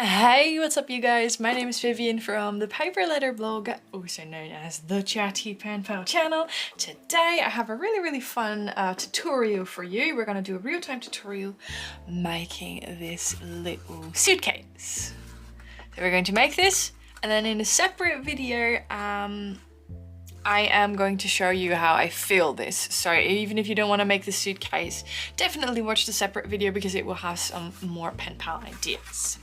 Hey, what's up you guys? My name is Vivian from ThePaperLetterBlog, also known as the Chatty Penpal channel. Today I have a really fun tutorial for you. We're gonna do a real-time tutorial making this little suitcase. So we're going to make this, and then in a separate video I am going to show you how I fill this. So even if you don't want to make the suitcase, definitely watch the separate video because it will have some more Penpal ideas.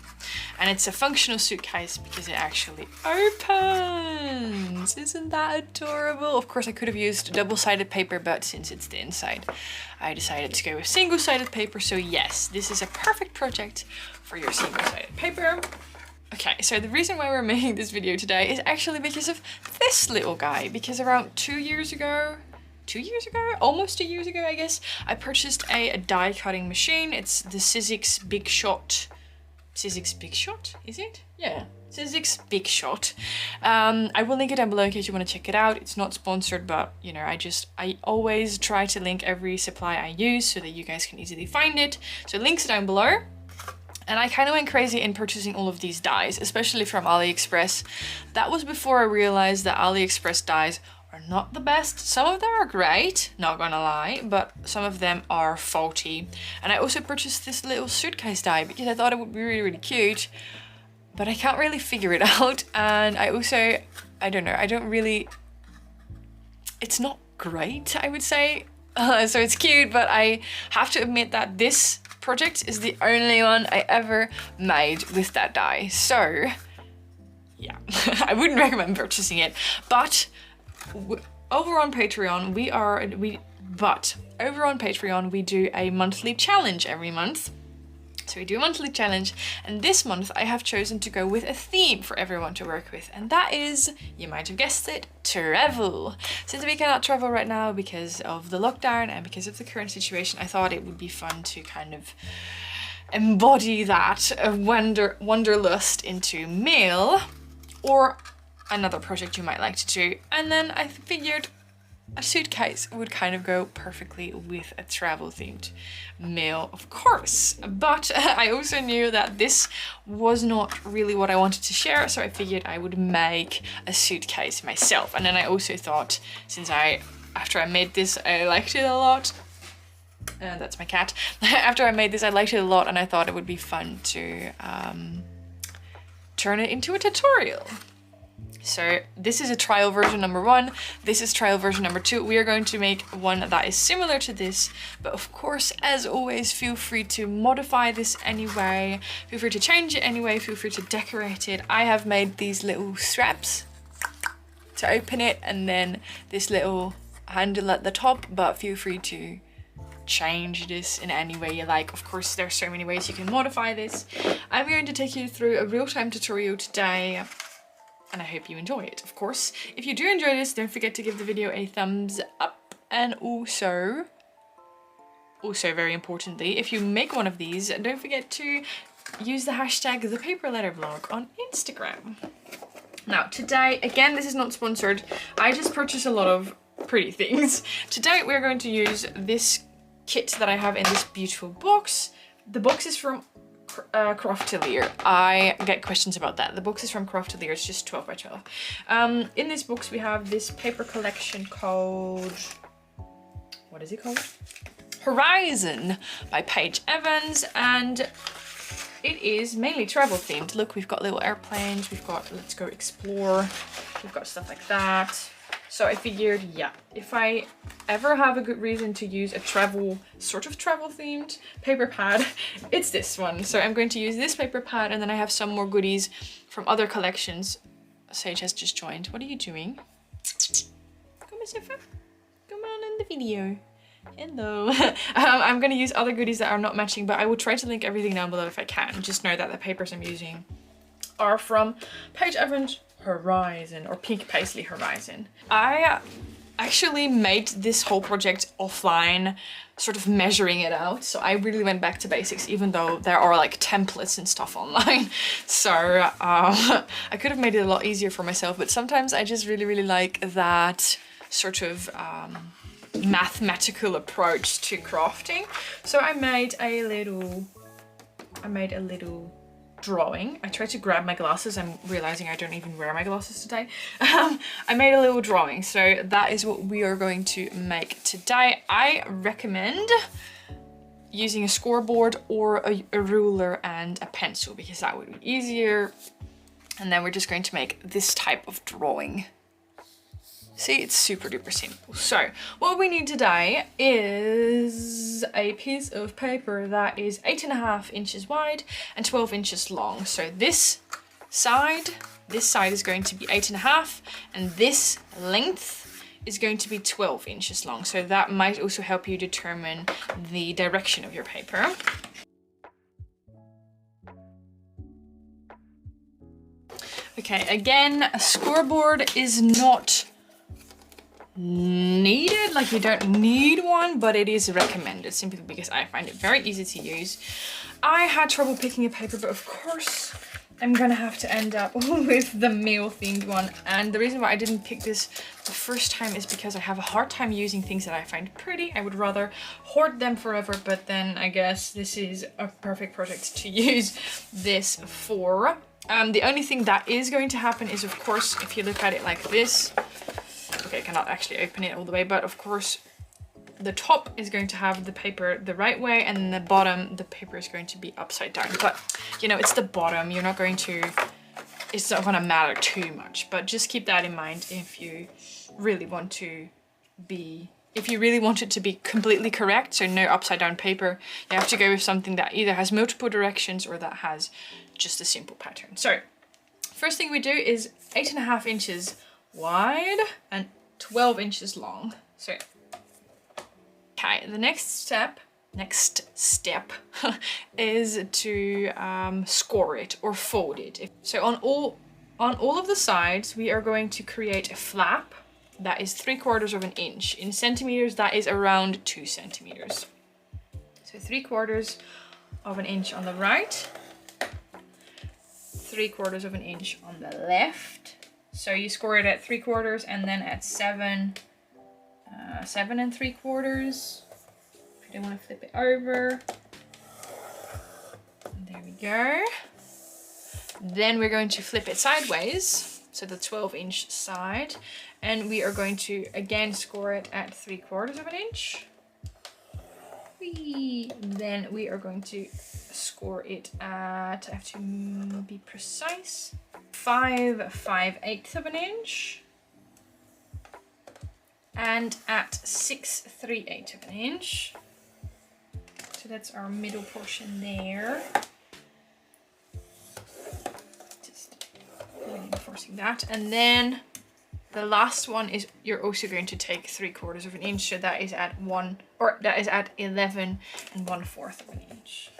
And it's a functional suitcase because it actually opens. Isn't that adorable? Of course I could have used double-sided paper, but since it's the inside, I decided to go with single-sided paper. So yes, this is a perfect project for your single-sided paper. Okay, so the reason why we're making this video today is actually because of this little guy. Because around 2 years ago, almost 2 years ago, I guess, I purchased a die cutting machine. It's the Sizzix Big Shot. Sizzix Big Shot, is it? Yeah, Sizzix Big Shot. I will link it down below in case you want to check it out. It's not sponsored, but you know, I always try to link every supply I use so that you guys can easily find it. So links are down below. And I kind of went crazy in purchasing all of these dies, especially from AliExpress. That was before I realized that AliExpress dies are not the best. Some of them are great, not gonna lie, but some of them are faulty. And I also purchased this little suitcase die because I thought it would be really cute, but I can't really figure it out. And I also, I don't know, it's not great, I would say. So it's cute, but I have to admit that this project is the only one I ever made with that die. So yeah, I wouldn't recommend purchasing it, but over on Patreon we do a monthly challenge every month. So we do a monthly challenge, and this month I have chosen to go with a theme for everyone to work with, and that is, you might have guessed it, travel. Since we cannot travel right now because of the lockdown and because of the current situation, I thought it would be fun to kind of embody that wanderlust into mail or another project you might like to do. And then I figured a suitcase would kind of go perfectly with a travel themed mail, of course. But I also knew that this was not really what I wanted to share, so I figured I would make a suitcase myself. And then I also thought, since after I made this, I liked it a lot. That's my cat. After I made this, I liked it a lot, and I thought it would be fun to turn it into a tutorial. So this is a trial version number 1. This is trial version number 2. We are going to make one that is similar to this, but of course, as always, feel free to modify this anyway. Feel free to change it anyway. Feel free to decorate it. I have made these little straps to open it, and then this little handle at the top, but feel free to change this in any way you like. Of course, there's so many ways you can modify this. I'm going to take you through a real-time tutorial today, and I hope you enjoy it, of course. If you do enjoy this, don't forget to give the video a thumbs up, and also very importantly, if you make one of these, don't forget to use the hashtag ThePaperLetterBlog on Instagram. Now today, again, this is not sponsored, I just purchased a lot of pretty things. Today we're going to use this kit that I have in this beautiful box. The box is from Craftelier. I get questions about that. The box is from Craftelier. It's just 12 by 12. In this box we have this paper collection called, what is it called? Horizon by Paige Evans, and it is mainly travel themed. Look, we've got little airplanes, we've got let's go explore, we've got stuff like that. So I figured, yeah, if I ever have a good reason to use a sort of travel themed paper pad, it's this one. So I'm going to use this paper pad, and then I have some more goodies from other collections. Sage has just joined. What are you doing? Come on, Sofa. Come on in the video. Hello. I'm going to use other goodies that are not matching, but I will try to link everything down below if I can. Just know that the papers I'm using are from Paige Evans Horizon, or Pink Paisley Horizon. I actually made this whole project offline, sort of measuring it out. So I really went back to basics, even though there are like templates and stuff online. So I could have made it a lot easier for myself, but sometimes I just really like that sort of mathematical approach to crafting. So I made a little drawing. I tried to grab my glasses. I'm realizing I don't even wear my glasses today. I made a little drawing. So that is what we are going to make today. I recommend using a scoreboard or a ruler and a pencil because that would be easier. And then we're just going to make this type of drawing. See, it's super duper simple. So what we need today is a piece of paper that is 8.5 inches wide and 12 inches long. So this side is going to be 8.5 and this length is going to be 12 inches long. So that might also help you determine the direction of your paper. Okay, again, a scoreboard is not needed, like you don't need one, but it is recommended simply because I find it very easy to use. I had trouble picking a paper, but of course I'm gonna have to end up with the male themed one. And the reason why I didn't pick this the first time is because I have a hard time using things that I find pretty. I would rather hoard them forever, but then I guess this is a perfect project to use this for. The only thing that is going to happen is, of course, if you look at it like this, okay, I cannot actually open it all the way, but of course the top is going to have the paper the right way and then the bottom, the paper is going to be upside down. But you know, it's the bottom, you're not going to, it's not going to matter too much, but just keep that in mind if you really want to be, if you really want it to be completely correct, so no upside down paper, you have to go with something that either has multiple directions or that has just a simple pattern. So first thing we do is 8.5 inches wide and 12 inches long. So okay, the next step is to score it or fold it. So on all of the sides we are going to create a flap that is 3/4 of an inch. In centimeters that is around 2 centimeters. So 3/4 of an inch on the right, 3/4 of an inch on the left. So you score it at 3/4 and then at 7 3/4. If you don't want to flip it over. And there we go. Then we're going to flip it sideways, so the 12-inch side, and we are going to again score it at 3/4 of an inch. Then we are going to score it at, I have to be precise, 5/5/8 of an inch, and at 6/3/8 of an inch. So that's our middle portion there. Just reinforcing that, and then the last one is you're also going to take 3/4 of an inch, so that is at 11 1/4 of an inch.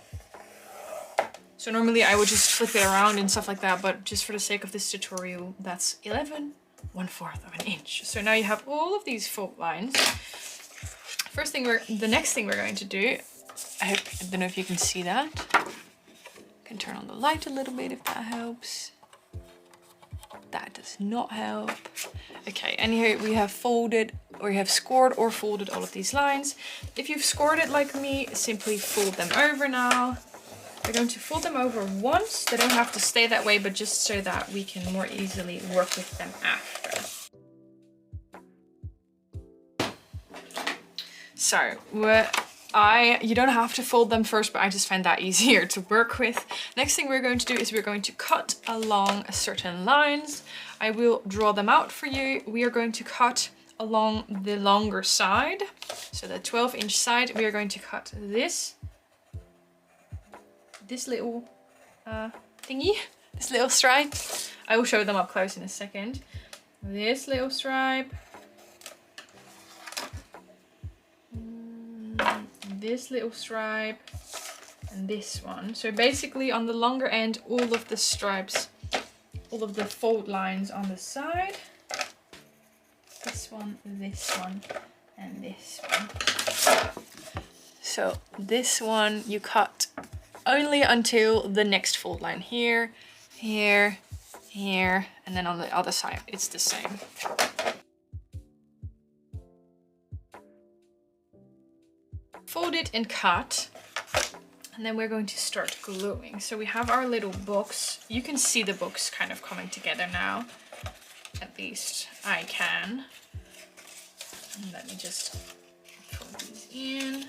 So normally I would just flip it around and stuff like that, but just for the sake of this tutorial, that's 11 1/4 of an inch. So now you have all of these fold lines. The next thing we're going to do, I don't know if you can see that. I can turn on the light a little bit if that helps. That does not help. Okay, and here we have folded, or you have scored or folded all of these lines. If you've scored it like me, simply fold them over now. We're going to fold them over once. They don't have to stay that way, but just so that we can more easily work with them after. So, you don't have to fold them first, but I just find that easier to work with. Next thing we're going to do is we're going to cut along certain lines. I will draw them out for you. We are going to cut along the longer side. So the 12-inch side, we are going to cut this little thingy, this little stripe. I will show them up close in a second. This little stripe. This little stripe and this one. So basically on the longer end, all of the stripes, all of the fold lines on the side. This one, and this one. So this one you cut only until the next fold line here, here, here, and then on the other side it's the same. Fold it and cut. And then we're going to start gluing. So we have our little box. You can see the box kind of coming together now. At least I can. And let me just fold these in.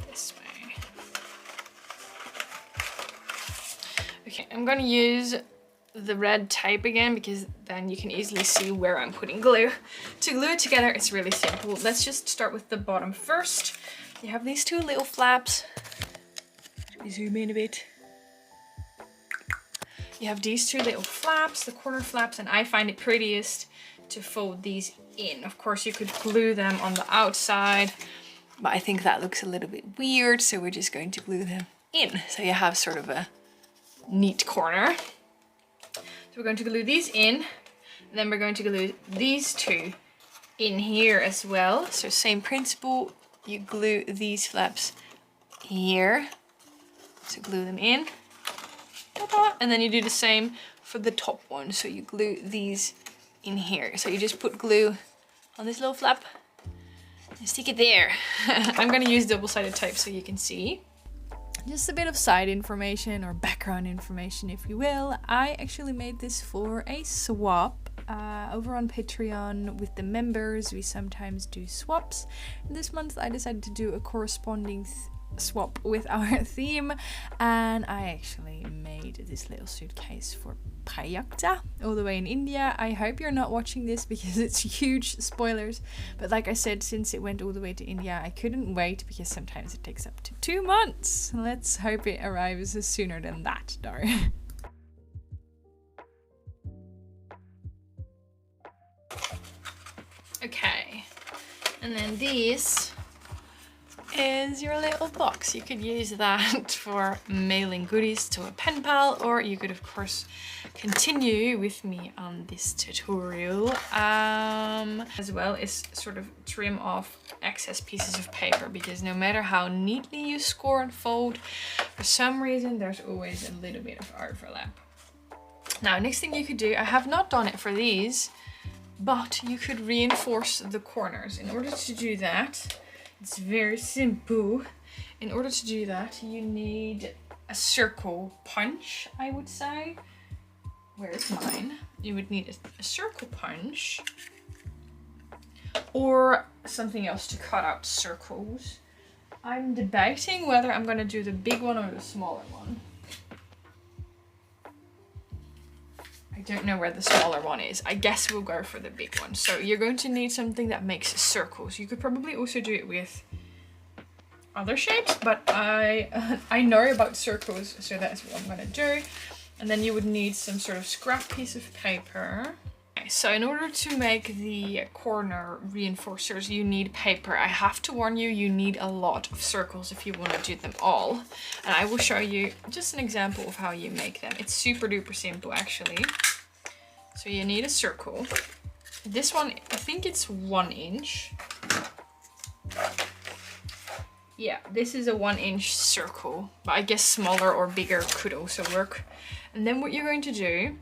This way. Okay, I'm gonna use the red tape again because then you can easily see where I'm putting glue. To glue it together, it's really simple. Let's just start with the bottom first. You have these two little flaps. Let me zoom in a bit. You have these two little flaps, the corner flaps, and I find it prettiest to fold these in. Of course, you could glue them on the outside, but I think that looks a little bit weird, so we're just going to glue them in. So you have sort of a neat corner. So we're going to glue these in, and then we're going to glue these two in here as well. So same principle, you glue these flaps here to glue them in. And then you do the same for the top one. So you glue these in here. So you just put glue on this little flap and stick it there. I'm going to use double-sided tape so you can see. Just a bit of side information or background information, if you will. I actually made this for a swap over on Patreon with the members. We sometimes do swaps. And this month I decided to do a corresponding swap with our theme, and I actually made this little suitcase for Prajakta all the way in India. I hope you're not watching this because it's huge spoilers, but like I said, since it went all the way to India, I couldn't wait because sometimes it takes up to 2 months. Let's hope it arrives sooner than that, though. Okay, and then these is your little box. You could use that for mailing goodies to a pen pal, or you could of course continue with me on this tutorial as well as sort of trim off excess pieces of paper, because no matter how neatly you score and fold, for some reason there's always a little bit of overlap. Now, next thing you could do, I have not done it for these, but you could reinforce the corners. In order to do that, it's very simple. In order to do that, you need a circle punch, I would say. Where's mine? You would need a circle punch or something else to cut out circles. I'm debating whether I'm going to do the big one or the smaller one. I don't know where the smaller one is. I guess we'll go for the big one. So you're going to need something that makes circles. You could probably also do it with other shapes, but I know about circles, so that's what I'm gonna do. And then you would need some sort of scrap piece of paper. Okay, so in order to make the corner reinforcers, you need paper. I have to warn you, you need a lot of circles if you want to do them all. And I will show you just an example of how you make them. It's super duper simple, actually. So you need a circle. This one, I think it's 1 inch. Yeah, this is a 1 inch circle, but I guess smaller or bigger could also work. And then what you're going to do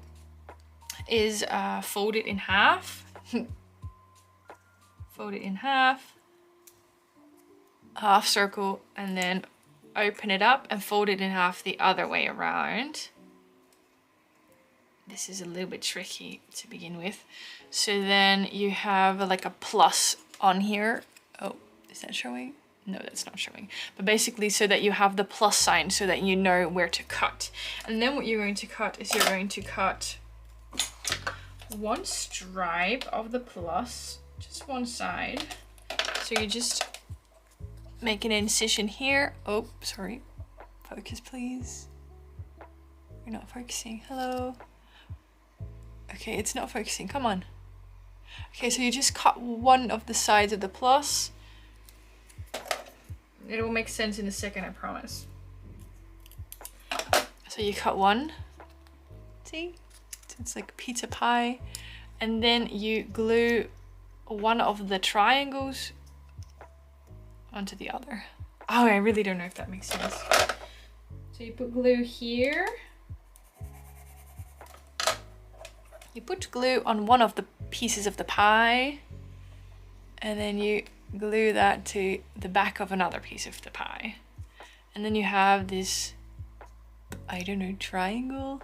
is fold it in half. Fold it in half, half circle, and then open it up and fold it in half the other way around. This is a little bit tricky to begin with. So then you have like a plus on here. Oh, is that showing? No, that's not showing. But basically so that you have the plus sign so that you know where to cut. And then what you're going to cut is you're going to cut one stripe of the plus, just one side. So you just make an incision here. Oh, sorry. Focus, please. You're not focusing. Hello. Okay, it's not focusing. Come on. Okay, so you just cut one of the sides of the plus. It will make sense in a second, I promise. So you cut one. See? It's like pizza pie. And then you glue one of the triangles onto the other. Oh, I really don't know if that makes sense. So you put glue here. You put glue on one of the pieces of the pie. and then you glue that to the back of another piece of the pie. And then you have this, I don't know, triangle.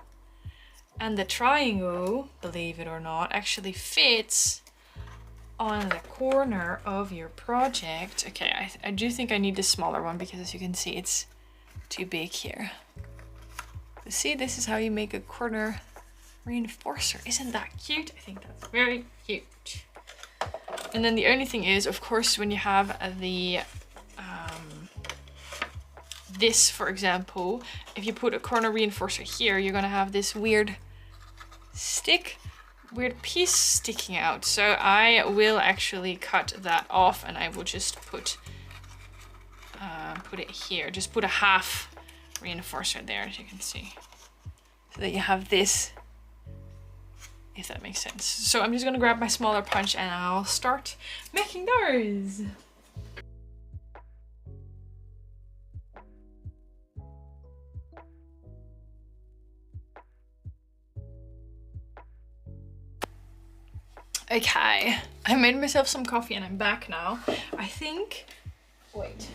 And the triangle, believe it or not, actually fits on the corner of your project. Okay, I do think I need the smaller one because as you can see, it's too big here. But see, this is how you make a corner reinforcer. Isn't that cute? I think that's very cute. And then the only thing is, of course, when you have the this, for example, if you put a corner reinforcer here, you're gonna have this weird piece sticking out. So I will actually cut that off, and I will just put it here. Just put a half reinforcer there, as you can see, so that you have this, if that makes sense. So I'm just gonna grab my smaller punch and I'll start making those. Okay, I made myself some coffee and I'm back now. I think, wait.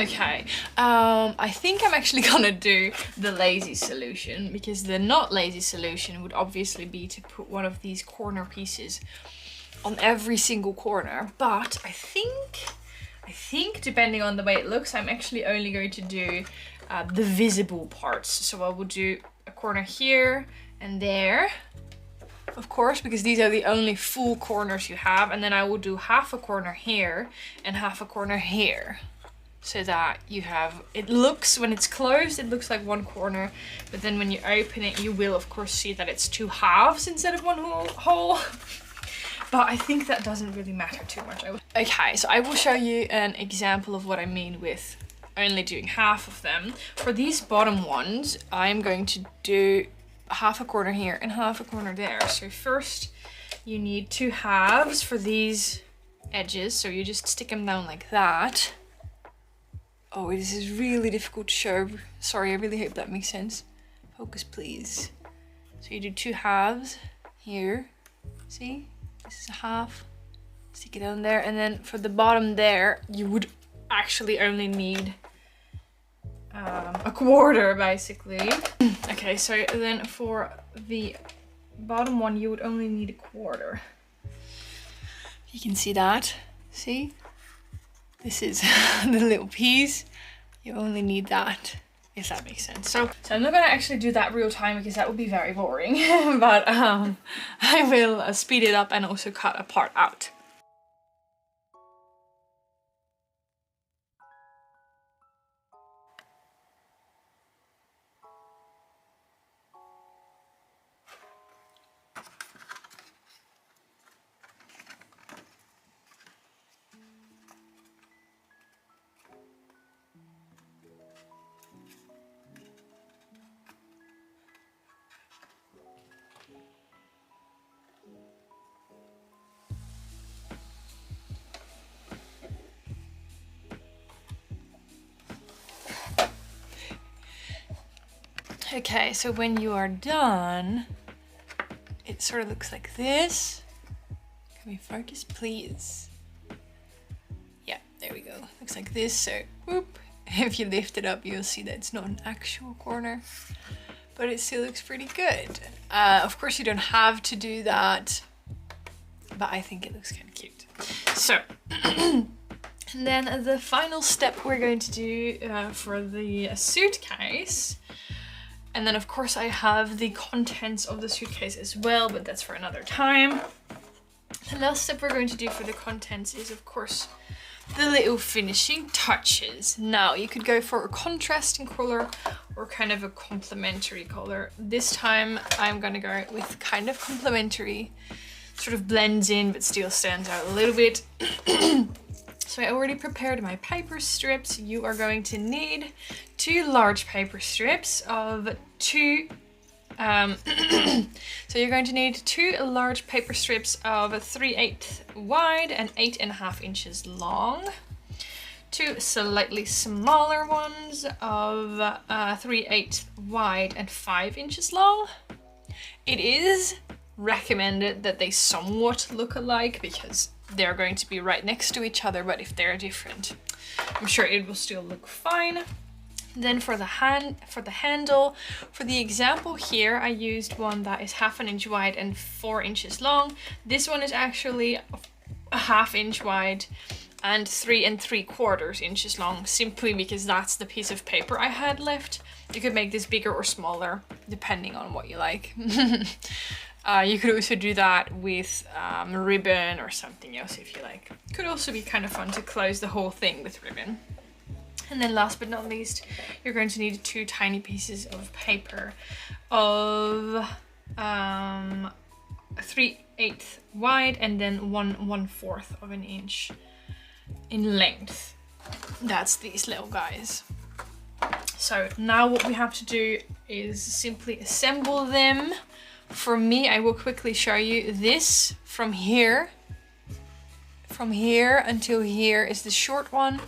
Okay, I think I'm actually gonna do the lazy solution, because the not lazy solution would obviously be to put one of these corner pieces on every single corner. But I think depending on the way it looks, I'm actually only going to do the visible parts. So I will do a corner here and there, of course, because these are the only full corners you have. And then I will do half a corner here and half a corner here, so that you have, it looks, when it's closed, it looks like one corner, but then when you open it, you will of course see that it's two halves instead of one whole. But I think that doesn't really matter too much. Okay, so I will show you an example of what I mean with only doing half of them. For these bottom ones, I'm going to do half a corner here and half a corner there. So first you need two halves for these edges, so you just stick them down like that. Oh, this is really difficult to show. Sorry, I really hope that makes sense. Focus, please. So you do two halves here. See? This is a half. Stick it down there. And then for the bottom there, you would actually only need a quarter, basically. Okay, so then for the bottom one, you would only need a quarter. You can see that. See? This is the little piece. You only need that, if that makes sense. So I'm not gonna actually do that real time because that would be very boring. But I will speed it up and also cut a part out. Okay, so when you are done, it sort of looks like this. Can we focus, please? Yeah, there we go. Looks like this. So, whoop. If you lift it up, you'll see that it's not an actual corner, but it still looks pretty good. Of course, you don't have to do that, but I think it looks kind of cute. So, and then the final step we're going to do for the suitcase. And then of course I have the contents of the suitcase as well, but that's for another time. The last step we're going to do for the contents is of course the little finishing touches. Now you could go for a contrasting color or kind of a complementary color. This time I'm gonna go with kind of complementary, sort of blends in but still stands out a little bit. So I already prepared my paper strips. You are going to need 2 large paper strips of 2. So you're going to need 2 large paper strips of 3/8 wide and 8.5 inches long. 2 slightly smaller ones of 3/8 wide and 5 inches long. It is recommended that they somewhat look alike because they're going to be right next to each other, but if they're different, I'm sure it will still look fine. Then for the handle, for the example here, I used one that is 1/2 inch wide and 4 inches long. This one is actually a 1/2 inch wide and 3 3/4 inches long, simply because that's the piece of paper I had left. You could make this bigger or smaller, depending on what you like. You could also do that with ribbon or something else if you like. Could also be kind of fun to close the whole thing with ribbon. And then last but not least, you're going to need 2 tiny pieces of paper of 3/8 wide and then 1/4 of an inch in length. That's these little guys. So now what we have to do is simply assemble them. For me, I will quickly show you this from here until here is the short one.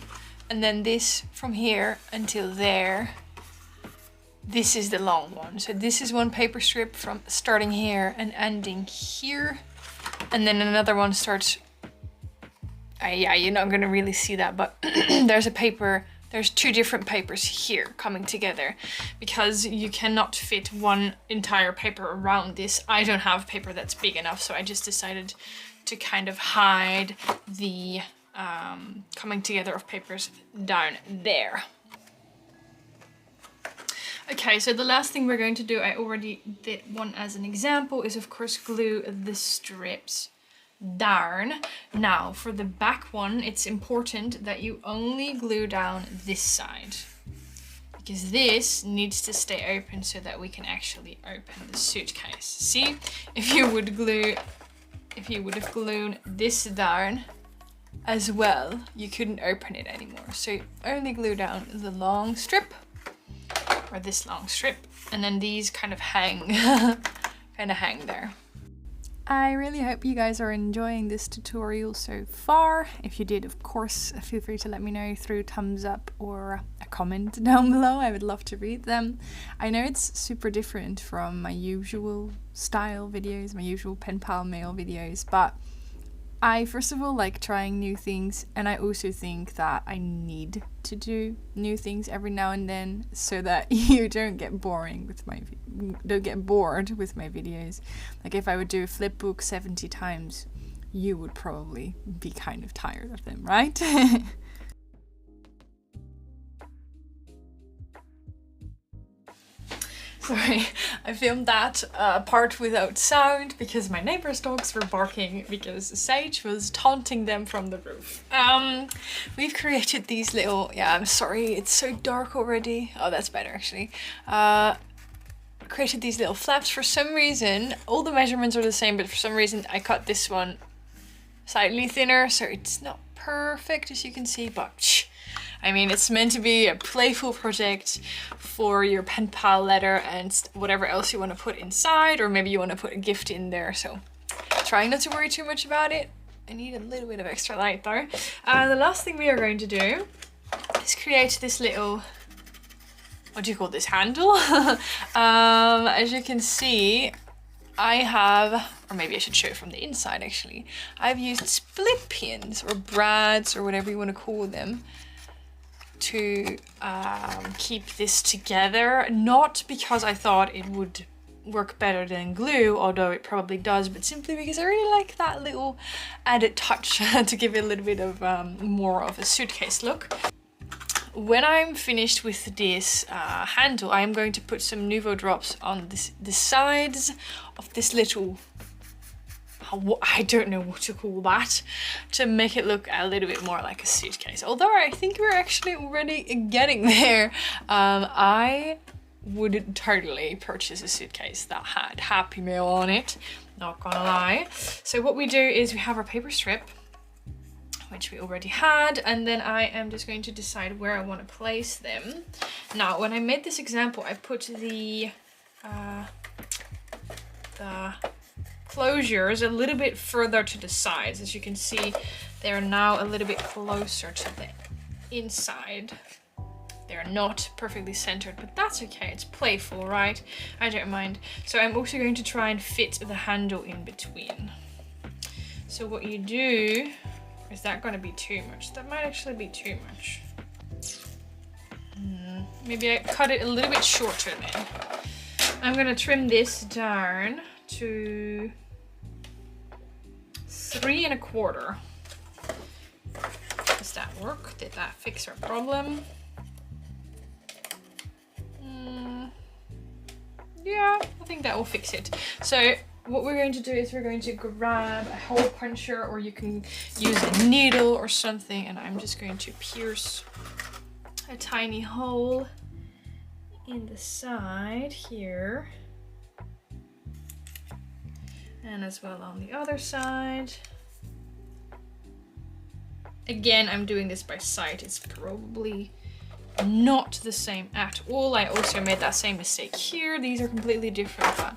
And then this from here until there, this is the long one. So this is one paper strip from starting here and ending here. And then another one starts, yeah, you're not gonna really see that, but there's 2 different papers here coming together because you cannot fit one entire paper around this. I don't have paper that's big enough, so I just decided to kind of hide the coming together of papers down there. Okay, so the last thing we're going to do, I already did one as an example, is of course glue the strips down. Now for the back one, it's important that you only glue down this side, because this needs to stay open so that we can actually open the suitcase. See, if you would have glued this down as well, you couldn't open it anymore. So only glue down the long strip, or this long strip, and then these kind of hang there. I really hope you guys are enjoying this tutorial so far. If you did, of course, feel free to let me know through thumbs up or a comment down below. I would love to read them. I know it's super different from my usual style videos, my usual Penpal mail videos, but I first of all like trying new things, and I also think that I need to do new things every now and then so that you don't get bored with my videos. Like if I would do a flip book 70 times, you would probably be kind of tired of them, right? Sorry, I filmed that part without sound because my neighbor's dogs were barking because Sage was taunting them from the roof. We've created these little, yeah, I'm sorry, it's so dark already. Oh, that's better actually. Created these little flaps. For some reason, all the measurements are the same, but for some reason I cut this one slightly thinner, so it's not perfect as you can see, but I mean, it's meant to be a playful project for your pen pal letter and whatever else you want to put inside, or maybe you want to put a gift in there, so trying not to worry too much about it. I need a little bit of extra light though. The last thing we are going to do is create this little, what do you call this, handle? As you can see, I have, or maybe I should show it from the inside actually, I've used split pins or brads or whatever you want to call them to keep this together. Not because I thought it would work better than glue, although it probably does, but simply because I really like that little added touch to give it a little bit of more of a suitcase look. When I'm finished with this handle, I am going to put some Nuvo drops on the sides of this little, I don't know what to call that, to make it look a little bit more like a suitcase. Although I think we're actually already getting there. I would totally purchase a suitcase that had Happy Mail on it, not gonna lie. So what we do is we have our paper strip, which we already had, and then I am just going to decide where I want to place them. Now, when I made this example, I put the closures a little bit further to the sides. As you can see, they're now a little bit closer to the inside. they're not perfectly centered, but that's okay. It's playful, right? I don't mind. So I'm also going to try and fit the handle in between. So what you do, is that going to be too much? That might actually be too much. Maybe I cut it a little bit shorter then. I'm going to trim this down to 3 1/4. Does that work? Did that fix our problem? Yeah, I think that will fix it. So what we're going to do is we're going to grab a hole puncher, or you can use a needle or something, and I'm just going to pierce a tiny hole in the side here, and as well on the other side. Again, I'm doing this by sight. It's probably not the same at all. I also made that same mistake here. These are completely different, but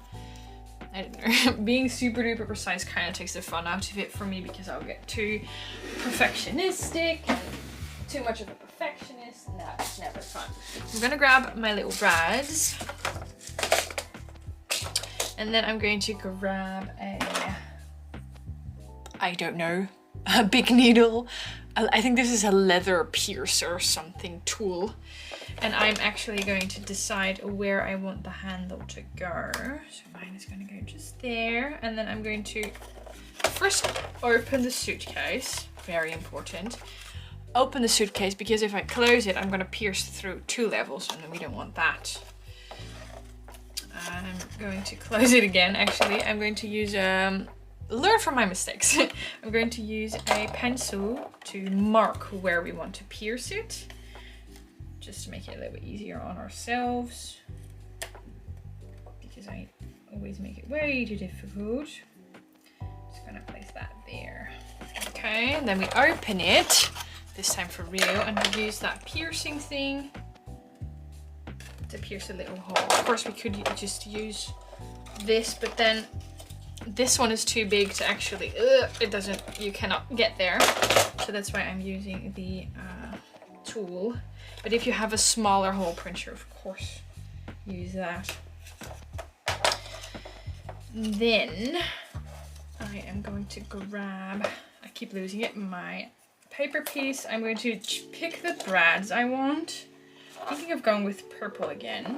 I don't know. Being super duper precise kind of takes the fun out of it for me, because I'll get too perfectionistic, too much of a perfectionist, and that's never fun. I'm gonna grab my little brads, and then I'm going to grab I don't know, a big needle. I think this is a leather piercer or something tool. And I'm actually going to decide where I want the handle to go. So mine is going to go just there. And then I'm going to first open the suitcase. Very important. Open the suitcase, because if I close it, I'm going to pierce through 2 levels, and we don't want that. I'm going to close it again. Actually, I'm going to use learn from my mistakes. I'm going to use a pencil to mark where we want to pierce it, just to make it a little bit easier on ourselves, because I always make it way too difficult. Just gonna place that there. Okay, and then we open it, this time for real, and we use that piercing thing to pierce a little hole. Of course, we could just use this, but then this one is too big to actually, it doesn't, you cannot get there. So that's why I'm using the tool. But if you have a smaller hole puncher, of course, use that. Then I am going to grab, I keep losing it, my paper piece. I'm going to pick the brads I want. Thinking of going with purple again.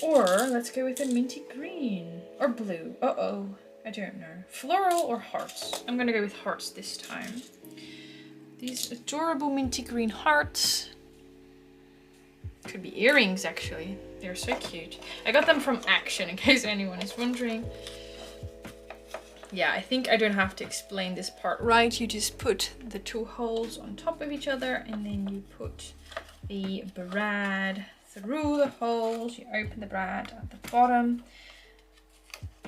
Or let's go with a minty green or blue. Uh-oh, I don't know. Floral or hearts? I'm gonna go with hearts this time. These adorable minty green hearts. Could be earrings, actually. They're so cute. I got them from Action, in case anyone is wondering. Yeah, I think I don't have to explain this part, right? You just put the 2 holes on top of each other, and then you put the brad through the holes. You open the brad at the bottom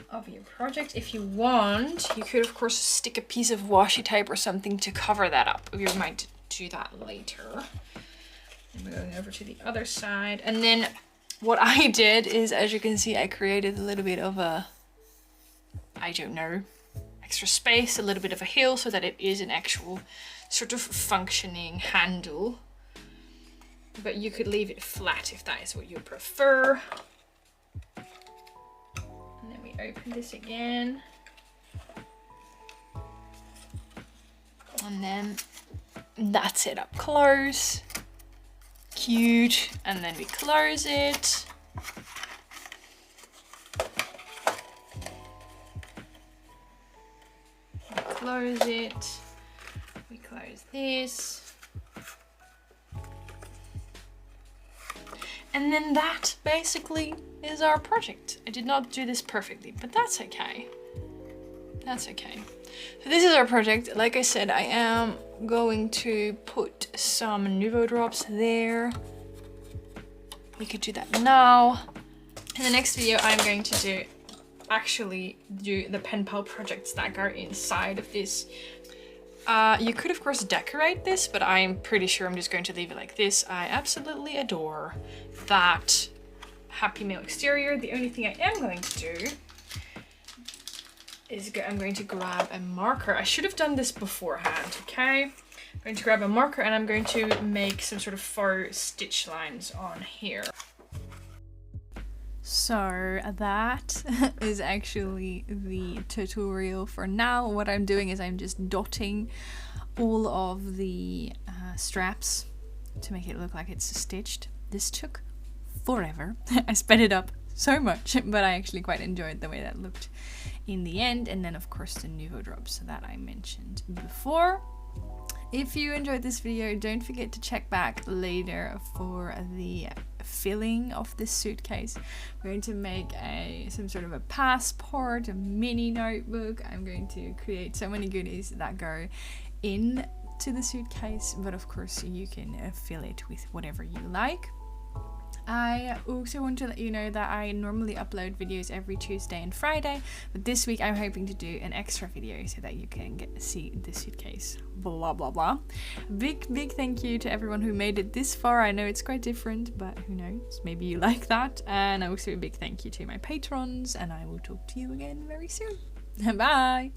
of your project. If you want, you could of course stick a piece of washi tape or something to cover that up. We might do that later. And we're going over to the other side. And then what I did is, as you can see, I created a little bit of a, I don't know, extra space, a little bit of a hill, so that it is an actual sort of functioning handle. But you could leave it flat if that is what you prefer. And then we open this again. And then that's it up close. Cute. And then we close it. We close it. We close this. And then that basically is our project. I did not do this perfectly, but that's okay. That's okay. So this is our project. Like I said, I am going to put some Nuvo drops there. We could do that now. In the next video, I'm going to do the Penpal projects that go inside of this. You could of course decorate this, but I'm pretty sure I'm just going to leave it like this. I absolutely adore that Happy Mail exterior. The only thing I am going to do is I'm going to grab a marker. I should have done this beforehand, okay? I'm going to grab a marker and I'm going to make some sort of faux stitch lines on here. So that is actually the tutorial for now. What I'm doing is I'm just dotting all of the straps to make it look like it's stitched. This took forever. I sped it up so much, but I actually quite enjoyed the way that looked in the end. And then of course the Nuvo drops that I mentioned before. If you enjoyed this video, don't forget to check back later for the filling of this suitcase. We're going to make some sort of a passport, a mini notebook. I'm going to create so many goodies that go in to the suitcase, but of course you can fill it with whatever you like. I also want to let you know that I normally upload videos every Tuesday and Friday, but this week I'm hoping to do an extra video so that you can see the suitcase, blah blah blah. Big thank you to everyone who made it this far. I know it's quite different, but who knows, maybe you like that. And also a big thank you to my patrons, and I will talk to you again very soon. Bye!